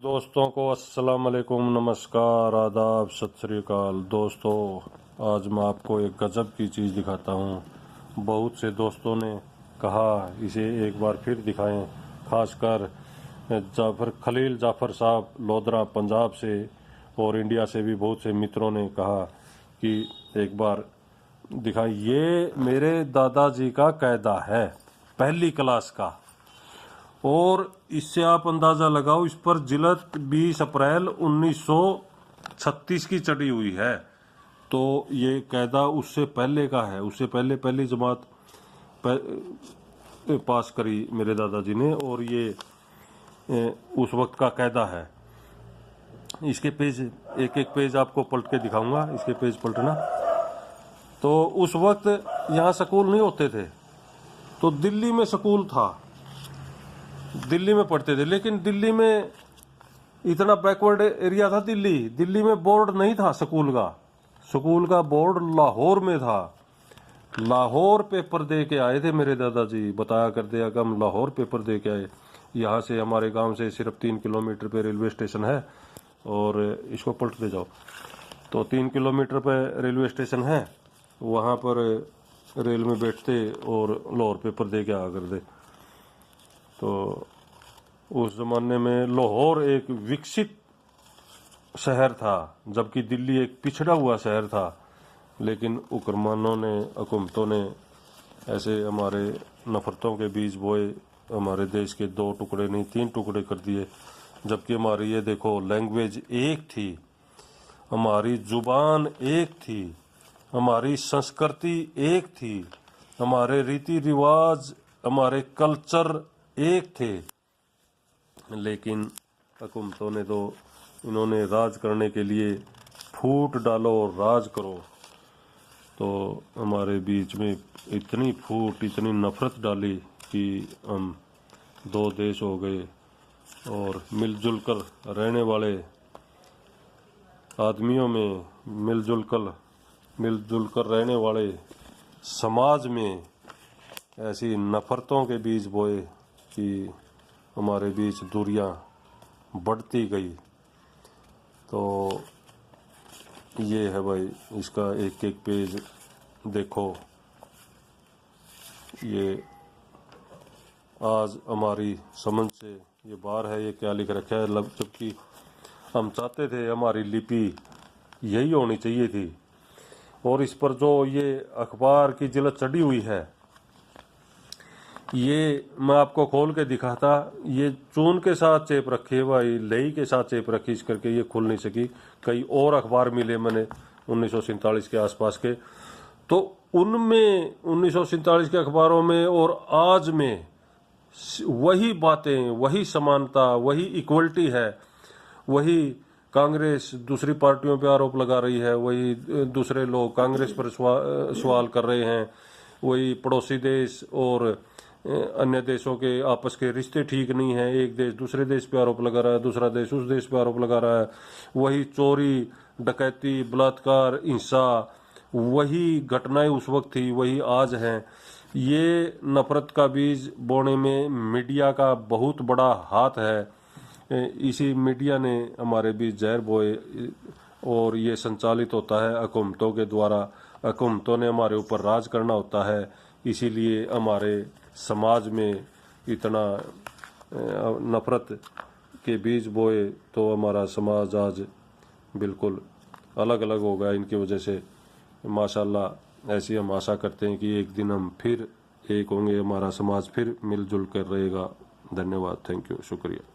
दोस्तों को अस्सलाम वालेकुम, नमस्कार, आदाब, सत श्री अकाल। दोस्तों, आज मैं आपको एक गजब की चीज़ दिखाता हूँ। बहुत से दोस्तों ने कहा इसे एक बार फिर दिखाएं, खासकर खलील जाफर साहब लोधरा पंजाब से और इंडिया से भी बहुत से मित्रों ने कहा कि एक बार दिखाएं। ये मेरे दादाजी का कायदा है, पहली क्लास का, और इससे आप अंदाजा लगाओ इस पर जिलत 20 अप्रैल 1936 की चढ़ी हुई है। तो ये कायदा उससे पहले का है, उससे पहले पहली जमात पास करी मेरे दादाजी ने, और ये उस वक्त का कायदा है। इसके पेज एक एक पेज आपको पलट के दिखाऊंगा, इसके पेज पलटना। तो उस वक्त यहाँ स्कूल नहीं होते थे, तो दिल्ली में स्कूल था, दिल्ली में पढ़ते थे। लेकिन दिल्ली में इतना बैकवर्ड एरिया था, दिल्ली में बोर्ड नहीं था स्कूल का बोर्ड लाहौर में था। लाहौर पेपर दे के आए थे मेरे दादाजी, बताया करते कि हम लाहौर पेपर दे के आए। यहाँ से हमारे गांव से सिर्फ 3 किलोमीटर पे रेलवे स्टेशन है, और इसको पलट दे जाओ, तो 3 किलोमीटर पे रेलवे स्टेशन है। वहाँ पर रेल में बैठते और लाहौर पेपर दे के आ करते। तो उस जमाने में लाहौर एक विकसित शहर था, जबकि दिल्ली एक पिछड़ा हुआ शहर था। लेकिन हुक्मरानों ने, हुकूमतों ने ऐसे हमारे नफरतों के बीज बोए, हमारे देश के 2 टुकड़े नहीं 3 टुकड़े कर दिए। जबकि हमारी ये देखो लैंग्वेज एक थी, हमारी जुबान एक थी, हमारी संस्कृति एक थी, हमारे रीति रिवाज, हमारे कल्चर एक थे। लेकिन हुकूमतों ने तो इन्होंने राज करने के लिए फूट डालो और राज करो, तो हमारे बीच में इतनी फूट, इतनी नफरत डाली कि हम 2 देश हो गए। और मिलजुल कर रहने वाले आदमियों में, मिलजुल कर रहने वाले समाज में ऐसी नफरतों के बीज बोए कि हमारे बीच दूरियां बढ़ती गई। तो ये है भाई, इसका एक एक पेज देखो। ये आज हमारी समझ से ये बाहर है, ये क्या लिख रखा है। जबकि हम चाहते थे हमारी लिपि यही होनी चाहिए थी। और इस पर जो ये अखबार की जिलत चढ़ी हुई है, ये मैं आपको खोल के दिखाता। ये चून के साथ चेप रखी है भाई, लई के साथ चेप रखी, इस करके ये खुल नहीं सकी। कई और अखबार मिले मैंने 1947 के आसपास के, तो उनमें 1947 के अखबारों में और आज में वही बातें, वही समानता, वही इक्वलिटी है। वही कांग्रेस दूसरी पार्टियों पे आरोप लगा रही है, वही दूसरे लोग कांग्रेस पर सवाल कर रहे हैं। वही पड़ोसी देश और अन्य देशों के आपस के रिश्ते ठीक नहीं हैं, एक देश दूसरे देश पे आरोप लगा रहा है, दूसरा देश उस देश पे आरोप लगा रहा है। वही चोरी, डकैती, बलात्कार, हिंसा, वही घटनाएं उस वक्त थी, वही आज हैं। ये नफरत का बीज बोने में मीडिया का बहुत बड़ा हाथ है। इसी मीडिया ने हमारे बीच जहर बोए, और ये संचालित होता है हुकूमतों के द्वारा। हुकूमतों ने हमारे ऊपर राज करना होता है, इसीलिए हमारे समाज में इतना नफरत के बीज बोए, तो हमारा समाज आज बिल्कुल अलग अलग हो गया इनकी वजह से। माशाल्लाह, ऐसी हम आशा करते हैं कि एक दिन हम फिर एक होंगे, हमारा समाज फिर मिलजुल कर रहेगा। धन्यवाद, थैंक यू, शुक्रिया।